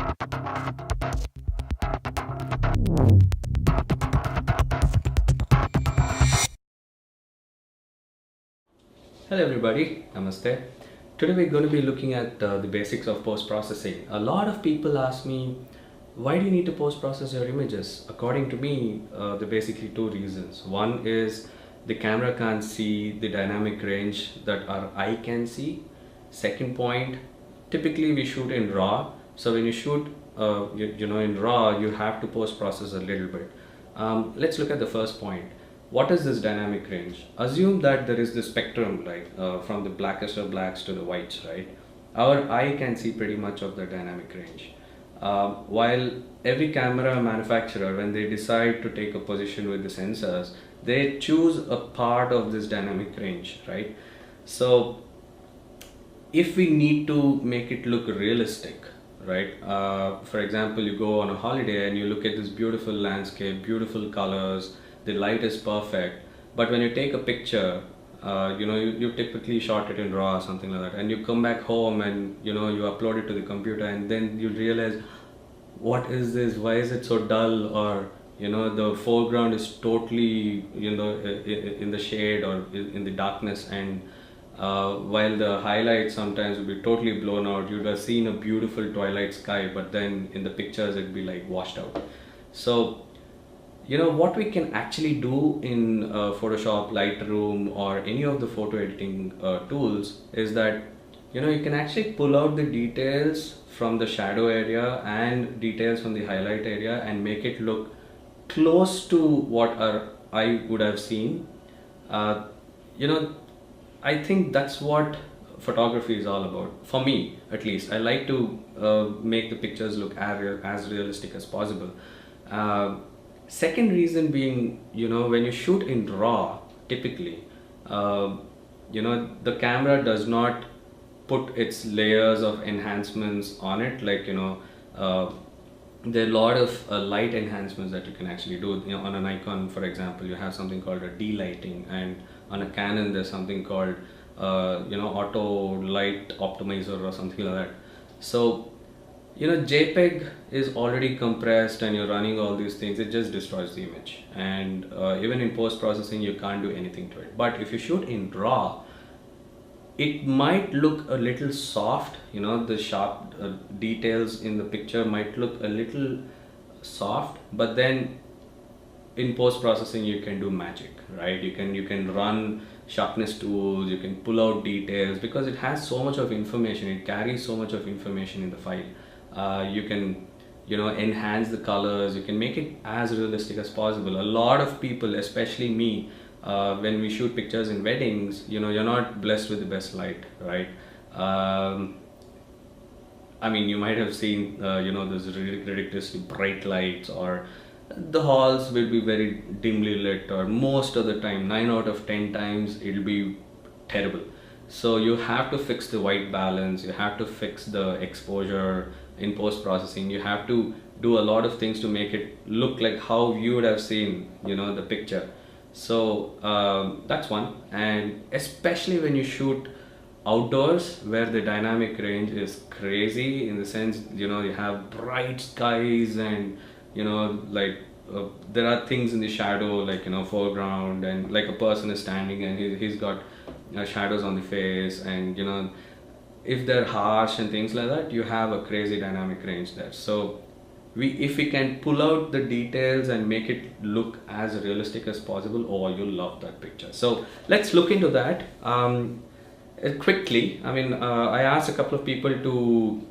Hello everybody, Namaste. Today we're going to be looking at the basics of post-processing. A lot of people ask me, why do you need to post-process your images? According to me, there are basically two reasons. One is the camera can't see the dynamic range that our eye can see. Second point, typically we shoot in RAW. So when you shoot in RAW, you have to post-process a little bit. Let's look at the first point. What is this dynamic range? Assume that there is this spectrum, like from the blackest of blacks to the whites, right? Our eye can see pretty much of the dynamic range. While every camera manufacturer, when they decide to take a position with the sensors, they choose a part of this dynamic range, right? So if we need to make it look realistic, right? For example, you go on a holiday and you look at this beautiful landscape, beautiful colors, the light is perfect, but when you take a picture, you typically shot it in RAW or something like that, and you come back home and you upload it to the computer, and then you realize, what is this? Why is it so dull? Or the foreground is totally in the shade or in the darkness, and while the highlights sometimes will be totally blown out. You'd have seen a beautiful twilight sky, but then in the pictures it'd be like washed out. So what we can actually do in Photoshop, Lightroom, or any of the photo editing tools is that you can actually pull out the details from the shadow area and details from the highlight area and make it look close to what our eye would have seen. uh, you know I think that's what photography is all about. For me, at least, I like to make the pictures look as realistic as possible. uh, Second reason being, when you shoot in RAW, typically, the camera does not put its layers of enhancements on it. Like, there are a lot of light enhancements that you can actually do. On a Nikon, for example, you have something called a D-lighting, and on a Canon, there's something called, auto light optimizer or something like that. So, JPEG is already compressed and you're running all these things, it just destroys the image. And even in post-processing, you can't do anything to it. But if you shoot in RAW, it might look a little soft, the sharp details in the picture might look a little soft, but then in post-processing you can do magic, right? You can run sharpness tools, you can pull out details, because it has so much of information, it carries so much of information in the file. You can enhance the colors, you can make it as realistic as possible. A lot of people, especially me, when we shoot pictures in weddings, you're not blessed with the best light, right? I mean, you might have seen those ridiculously bright lights, or the halls will be very dimly lit, or most of the time, 9 out of 10 times, it'll be terrible. So you have to fix the white balance, you have to fix the exposure in post-processing, you have to do a lot of things to make it look like how you would have seen the picture. So that's one. And especially when you shoot outdoors, where the dynamic range is crazy, in the sense you have bright skies, and like there are things in the shadow, like foreground, and like a person is standing and he's got shadows on the face, and if they're harsh and things like that, you have a crazy dynamic range there. So if we can pull out the details and make it look as realistic as possible, oh, you'll love that picture. So let's look into that quickly. I mean, I asked a couple of people to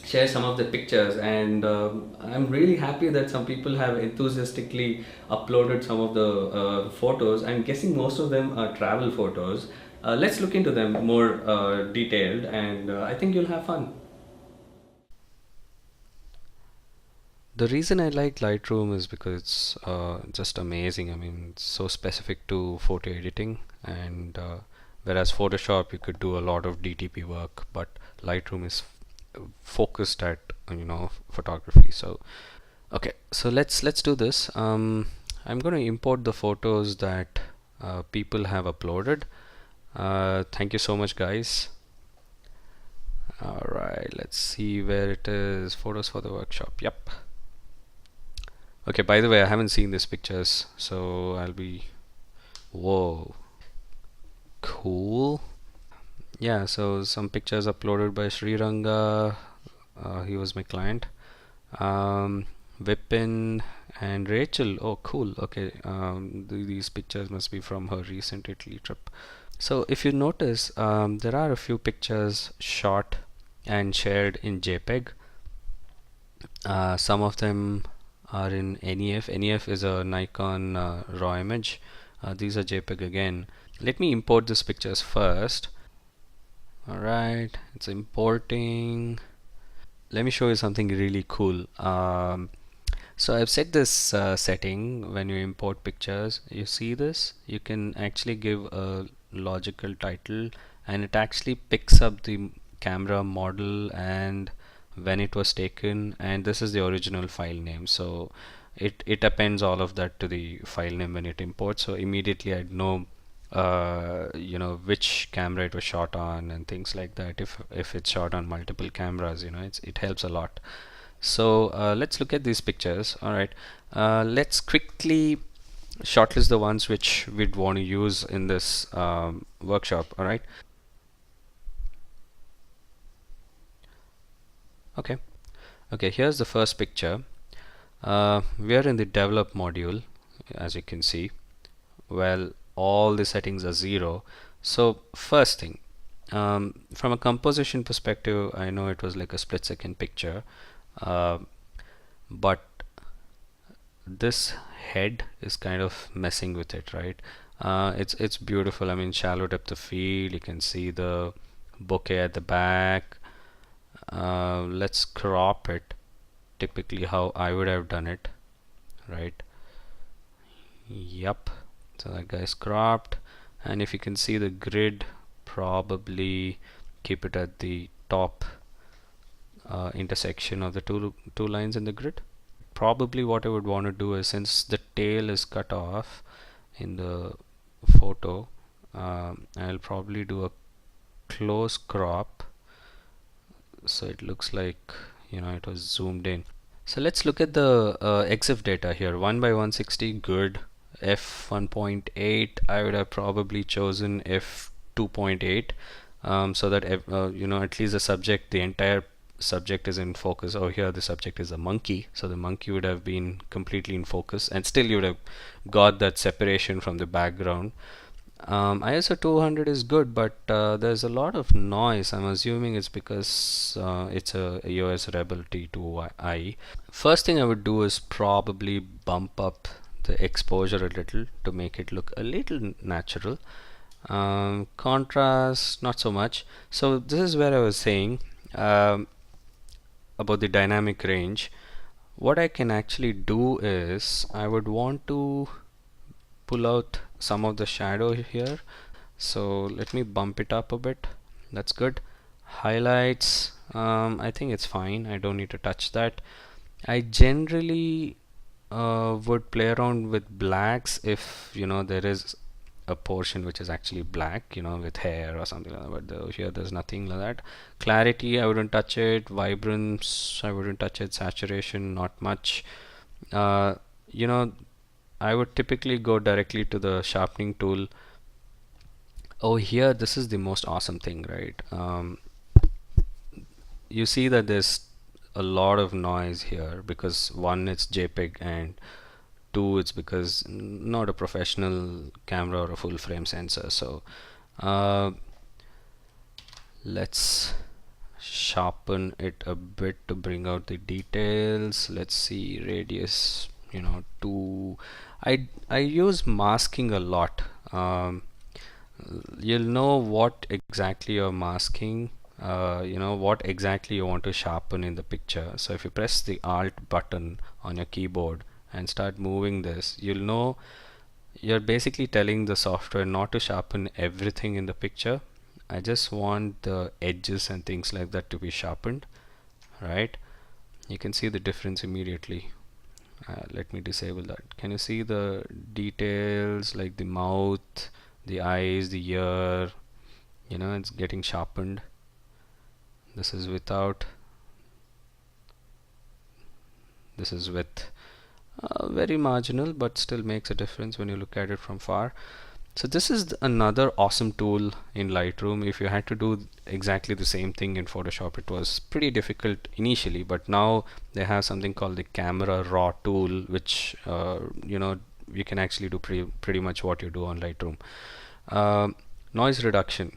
share some of the pictures, and I'm really happy that some people have enthusiastically uploaded some of the photos. I'm guessing most of them are travel photos. Let's look into them more detailed, and I think you'll have fun. The reason I like Lightroom is because it's just amazing. I mean, it's so specific to photo editing, and whereas Photoshop, you could do a lot of DTP work, but Lightroom is focused at photography. So okay, so let's do this. I'm going to import the photos that people have uploaded. Thank you so much, guys. All right, let's see where it is. Photos for the workshop. Yep. Okay, by the way, I haven't seen these pictures, so I'll be. Whoa, cool. Yeah, so some pictures uploaded by Sriranga. He was my client. Vipin and Rachel. Oh, cool. Okay, these pictures must be from her recent Italy trip. So if you notice, there are a few pictures shot and shared in JPEG. Some of them are in NEF. NEF is a Nikon raw image. These are JPEG again. Let me import these pictures first. Alright, it's importing. Let me show you something really cool. So I've set this setting when you import pictures. You see this? You can actually give a logical title and it actually picks up the camera model and when it was taken, and this is the original file name. So it appends all of that to the file name when it imports. So immediately I'd know which camera it was shot on and things like that. If it's shot on multiple cameras, it helps a lot. So let's look at these pictures. All right, let's quickly shortlist the ones which we'd want to use in this workshop. All right. Okay. Okay, here's the first picture. We are in the develop module, as you can see. Well, all the settings are 0. So first thing, from a composition perspective, I know it was like a split-second picture, uh, but this head is kind of messing with it, right? It's beautiful. I mean, shallow depth of field. You can see the bokeh at the back. Let's crop it. Typically, how I would have done it, right? Yep. So that guy's cropped, and if you can see the grid, probably keep it at the top intersection of the two lines in the grid. Probably what I would want to do is, since the tail is cut off in the photo, I'll probably do a close crop so it looks like it was zoomed in. So let's look at the EXIF data here. 1 by 160, good. F 1.8, I would have probably chosen F 2.8, so that at least the entire subject is in focus. Oh, here the subject is a monkey, so the monkey would have been completely in focus, and still you would have got that separation from the background. ISO 200 is good, but there's a lot of noise. I'm assuming it's because it's a EOS Rebel T2i. First thing I would do is probably bump up the exposure a little to make it look a little natural. Contrast, not so much. So this is where I was saying about the dynamic range. What I can actually do is I would want to pull out some of the shadow here. So let me bump it up a bit. That's good. Highlights, I think it's fine. I don't need to touch that. I generally would play around with blacks if there is a portion which is actually black, with hair or something like that. But here there's nothing like that. Clarity, I wouldn't touch it. Vibrance, I wouldn't touch it. Saturation, not much. Uh, you know, I would typically go directly to the sharpening tool. Oh, here, this is the most awesome thing, right? You see that there's a lot of noise here because one, it's JPEG, and two, it's because not a professional camera or a full frame sensor. So uh, let's sharpen it a bit to bring out the details. Let's see, radius, 2. I use masking a lot. You'll know what exactly you're masking, what exactly you want to sharpen in the picture. So if you press the Alt button on your keyboard and start moving this, you'll know you're basically telling the software not to sharpen everything in the picture. I just want the edges and things like that to be sharpened, right? You can see the difference immediately. Let me disable that. Can you see the details like the mouth, the eyes, the ear? It's getting sharpened. This is without, this is with. Very marginal, but still makes a difference when you look at it from far. So this is another awesome tool in Lightroom. If you had to do exactly the same thing in Photoshop, it was pretty difficult initially, but now they have something called the camera raw tool, which you can actually do pretty much what you do on Lightroom. Noise reduction.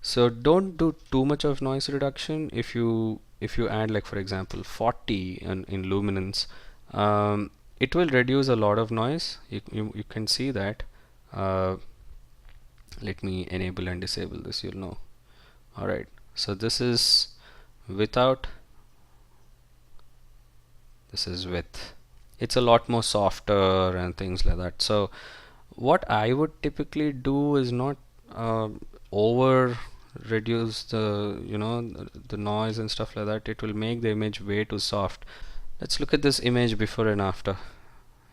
So don't do too much of noise reduction. If you add, like, for example, 40 in luminance, it will reduce a lot of noise. You can see that. uh, Let me enable and disable this, you'll know. Alright, so this is without, this is with. It's a lot more softer and things like that. So what I would typically do is not over reduce the the noise and stuff like that. It will make the image way too soft. Let's look at this image before and after.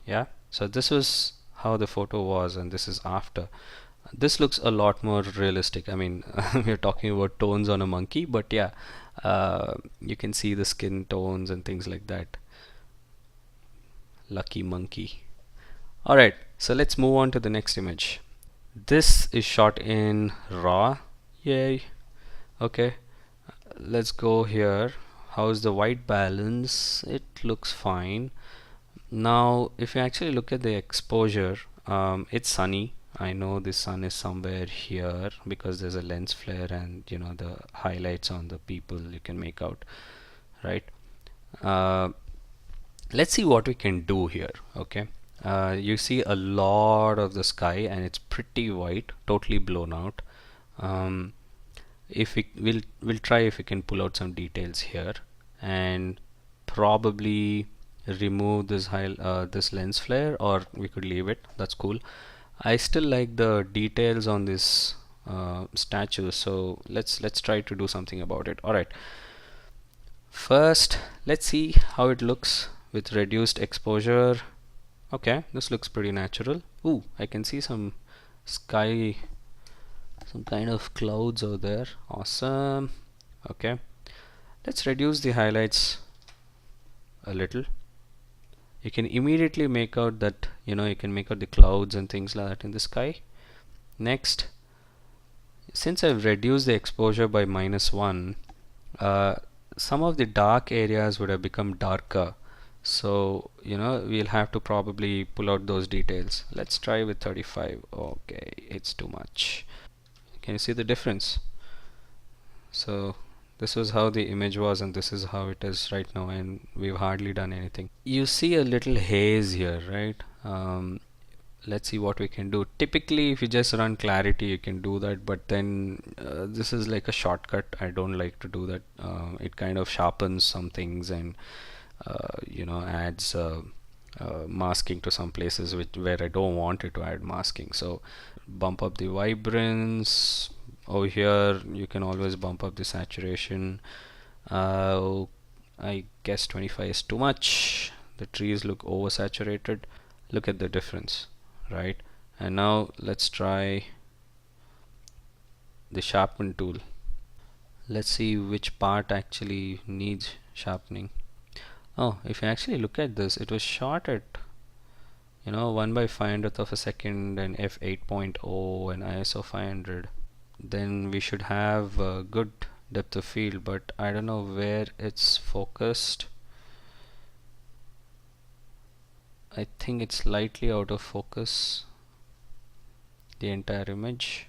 Yeah, so this was how the photo was, and this is after. This looks a lot more realistic. I mean, we're talking about tones on a monkey, but yeah, you can see the skin tones and things like that. Lucky monkey. Alright, so let's move on to the next image. This is shot in RAW. Yay. Okay, let's go here. How's the white balance? It looks fine. Now if you actually look at the exposure, it's sunny. I know the sun is somewhere here because there's a lens flare, and the highlights on the people you can make out, right? uh, let's see what we can do here. Okay, you see a lot of the sky and it's pretty white, totally blown out. If we'll try if we can pull out some details here and probably remove this lens flare, or we could leave it. That's cool. I still like the details on this statue, so let's try to do something about it. All right, first let's see how it looks with reduced exposure. Okay, this looks pretty natural. Ooh, I can see some sky, some kind of clouds over there. Awesome. Okay, let's reduce the highlights a little. You can immediately make out that you can make out the clouds and things like that in the sky. Next, since I've reduced the exposure by -1, some of the dark areas would have become darker, so we'll have to probably pull out those details. Let's try with 35. Okay, it's too much. Can you see the difference? So this was how the image was, and this is how it is right now, and we've hardly done anything. You see a little haze here, right? Let's see what we can do. Typically if you just run clarity you can do that, but then this is like a shortcut. I don't like to do that. It kind of sharpens some things and adds masking to some places where I don't want it to add masking. So bump up the vibrance. Over here you can always bump up the saturation. I guess 25 is too much. The trees look oversaturated. Look at the difference, right? And now let's try the sharpen tool. Let's see which part actually needs sharpening. Oh, if you actually look at this, it was shot at 1/500th of a second and f8.0 and ISO 500. Then we should have a good depth of field, but I don't know where it's focused. I think it's slightly out of focus, the entire image.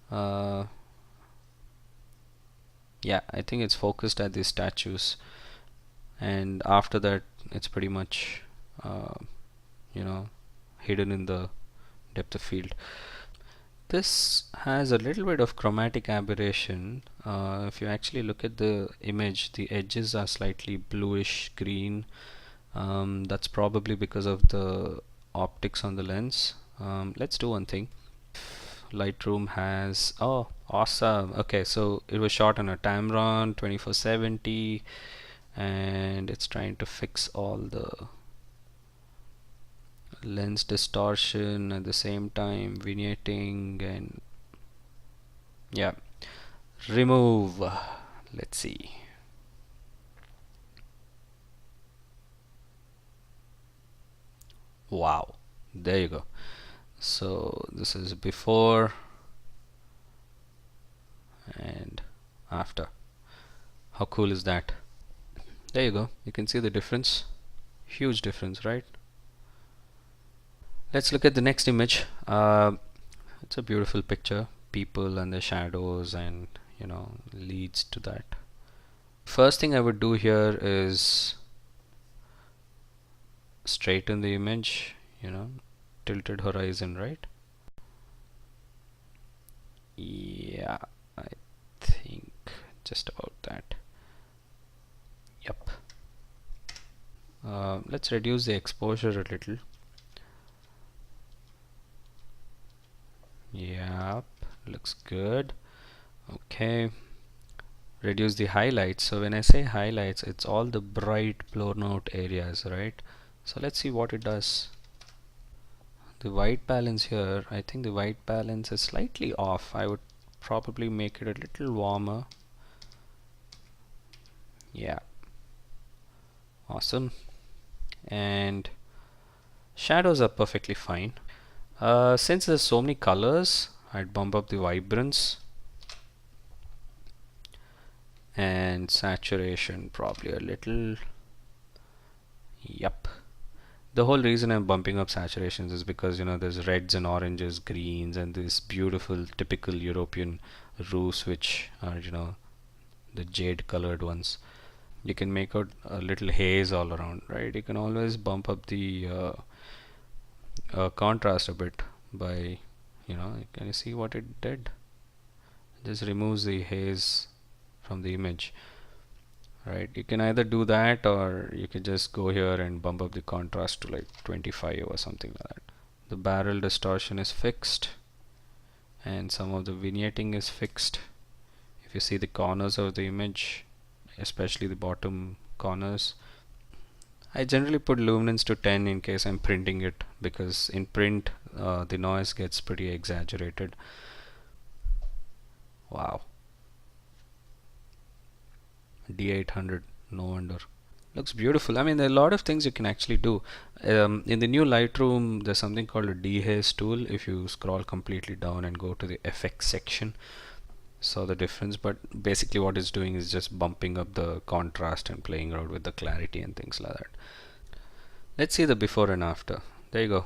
Yeah, I think it's focused at these statues, and after that it's pretty much hidden in the depth of field. This has a little bit of chromatic aberration. If you actually look at the image, the edges are slightly bluish green. That's probably because of the optics on the lens. Let's do one thing. Lightroom has, oh awesome, okay, so it was shot on a Tamron 2470 and it's trying to fix all the lens distortion at the same time vignetting, and yeah, remove. Let's see. Wow, there you go. So this is before and after. How cool is that? There you go. You can see the difference. Huge difference, right? Let's look at the next image. It's a beautiful picture. People and the shadows, and leads to that. First thing I would do here is straighten the image, tilted horizon, right? Yeah, I think just about that. Yep. Let's reduce the exposure a little. Yep, looks good. Okay. Reduce the highlights. So when I say highlights, it's all the bright blown out areas, right? So let's see what it does. The white balance here, I think the white balance is slightly off. I would probably make it a little warmer. Yeah, awesome. And shadows are perfectly fine. Since there's so many colors, I'd bump up the vibrance and saturation probably a little. Yep. The whole reason I'm bumping up saturations is because there's reds and oranges, greens, and this beautiful typical European roofs, which are the jade colored ones. You can make out a little haze all around, right? You can always bump up the contrast a bit by can you see what it did? It just removes the haze from the image, right? You can either do that, or you can just go here and bump up the contrast to like 25 or something like that. The barrel distortion is fixed, and some of the vignetting is fixed. If you see the corners of the image, especially the bottom corners, I generally put luminance to 10 in case I'm printing it, because in print the noise gets pretty exaggerated. Wow. D800, no wonder. Looks beautiful. I mean, there are a lot of things you can actually do. In the new Lightroom, there's something called a Haze Tool. If you scroll completely down and go to the effects section, saw the difference. But basically what it's doing is just bumping up the contrast and playing around with the clarity and things like that. Let's see the before and after. There you go.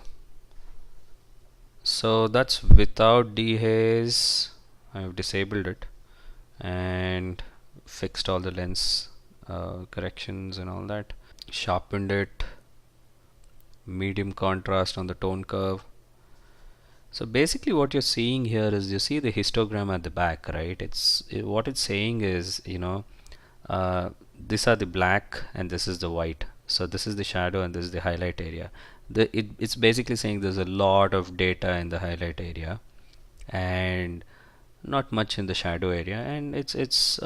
So that's without dehaze. I've disabled it and fixed all the lens corrections and all that. Sharpened it. Medium contrast on the tone curve. So basically what you're seeing here is, you see the histogram at the back, right? What it's saying is, these are the black and this is the white. So this is the shadow and this is the highlight area. It's basically saying there's a lot of data in the highlight area and not much in the shadow area, and it's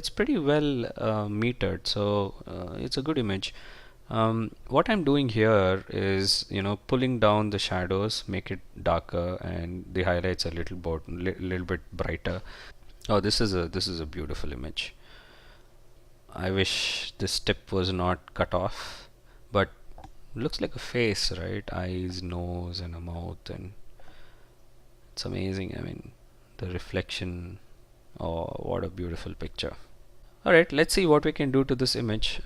pretty well metered. So it's a good image. What I'm doing here is pulling down the shadows, make it darker, and the highlights a little bit brighter. Oh, this is a beautiful image. I wish this tip was not cut off, but looks like a face, right? Eyes, nose, and a mouth, and it's amazing. I mean, the reflection. Oh, what a beautiful picture. Alright, let's see what we can do to this image.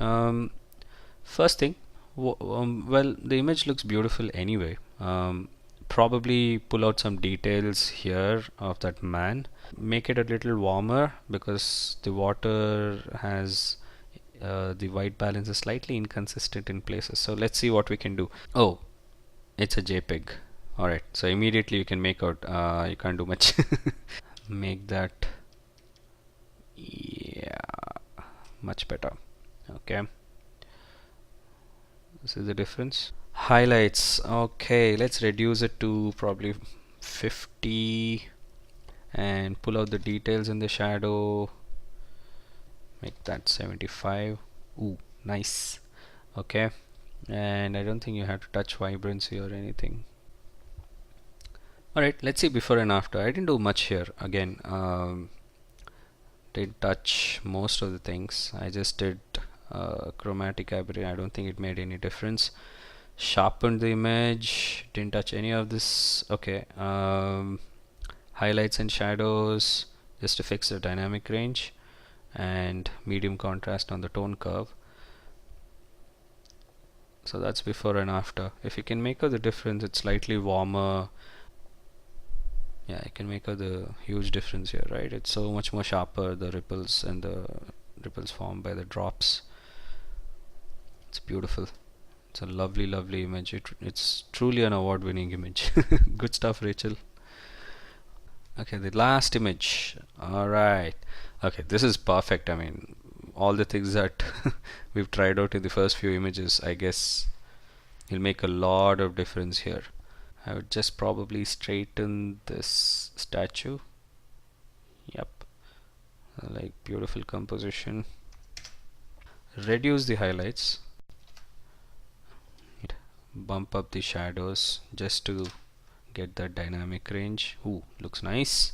First thing, well, the image looks beautiful anyway. Probably pull out some details here of that man. Make it a little warmer because the water has the white balance is slightly inconsistent in places. So let's see what we can do. Oh, it's a JPEG. Alright, so immediately you can make out you can't do much. Make that, yeah, much better. Okay, see the difference. Highlights, okay, let's reduce it to probably 50 and pull out the details in the shadow. Make that 75. Ooh, nice. Okay, and I don't think you have to touch vibrancy or anything. Alright, let's see before and after. I didn't do much here. Again, did touch most of the things. I just did chromatic aberration. I don't think it made any difference. Sharpened the image, didn't touch any of this. Okay, highlights and shadows just to fix the dynamic range, and medium contrast on the tone curve. So that's before and after. If you can make out the difference, it's slightly warmer. Yeah, I can make out the huge difference here, right? It's so much more sharper, the ripples, and the ripples formed by the drops. It's beautiful. It's a lovely, lovely image. It's truly an award-winning image. Good stuff, Rachel. Okay, the last image. Alright. Okay, this is perfect. I mean, all the things that we've tried out in the first few images, I guess it'll make a lot of difference here. I would just probably straighten this statue. Yep. Like beautiful composition. Reduce the highlights. Bump up the shadows just to get that dynamic range. Ooh, looks nice.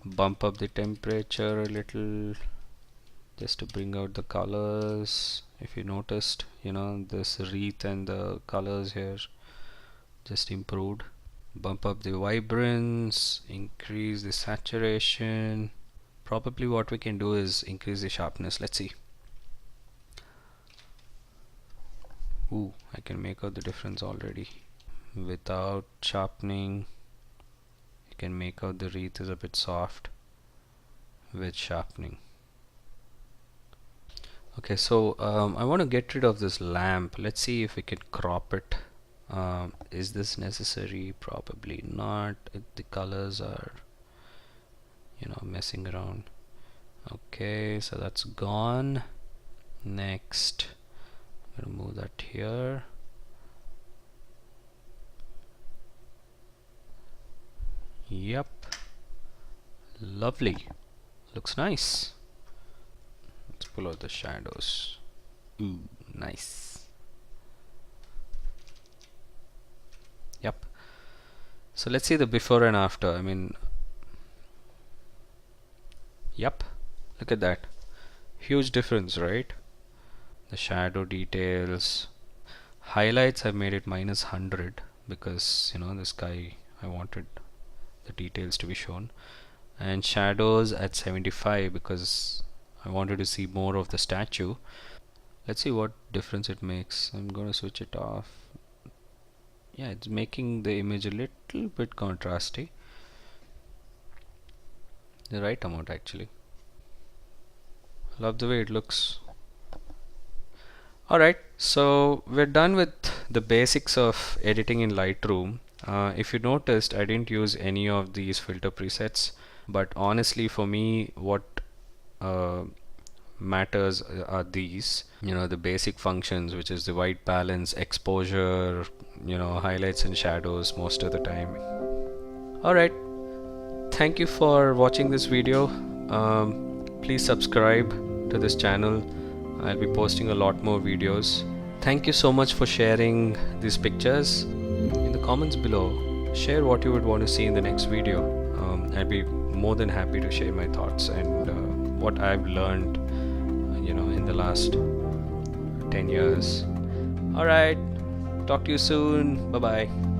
Bump up the temperature a little just to bring out the colors. If you noticed, you know, this wreath and the colors here just improved. Bump up the vibrance, increase the saturation. Probably what we can do is increase the sharpness. Let's see. Ooh, I can make out the difference already. Without sharpening, you can make out the wreath is a bit soft. With sharpening. Okay, so I want to get rid of this lamp. Let's see if we can crop it. Is this necessary? Probably not. The colors are, you know, messing around. Okay, so that's gone. Next, I'm gonna move that here. Yep, lovely. Looks nice. Let's pull out the shadows. Ooh, nice. Yep. So let's see the before and after. I mean, yep, look at that. Huge difference, right? The shadow details. Highlights, I made it -100 because, you know, this guy, I wanted the details to be shown. And shadows at 75 because I wanted to see more of the statue. Let's see what difference it makes. I'm going to switch it off. Yeah, it's making the image a little bit contrasty. The right amount actually. Love the way it looks. Alright, so we're done with the basics of editing in Lightroom. If you noticed, I didn't use any of these filter presets, but honestly for me what matters are these, you know, the basic functions, which is the white balance, exposure, you know, highlights and shadows most of the time. Alright, thank you for watching this video. Please subscribe to this channel. I'll be posting a lot more videos. Thank you so much for sharing these pictures. In the comments below, share what you would want to see in the next video. I'd be more than happy to share my thoughts and what I've learned, you know, in the last 10 years. Alright, talk to you soon. Bye bye.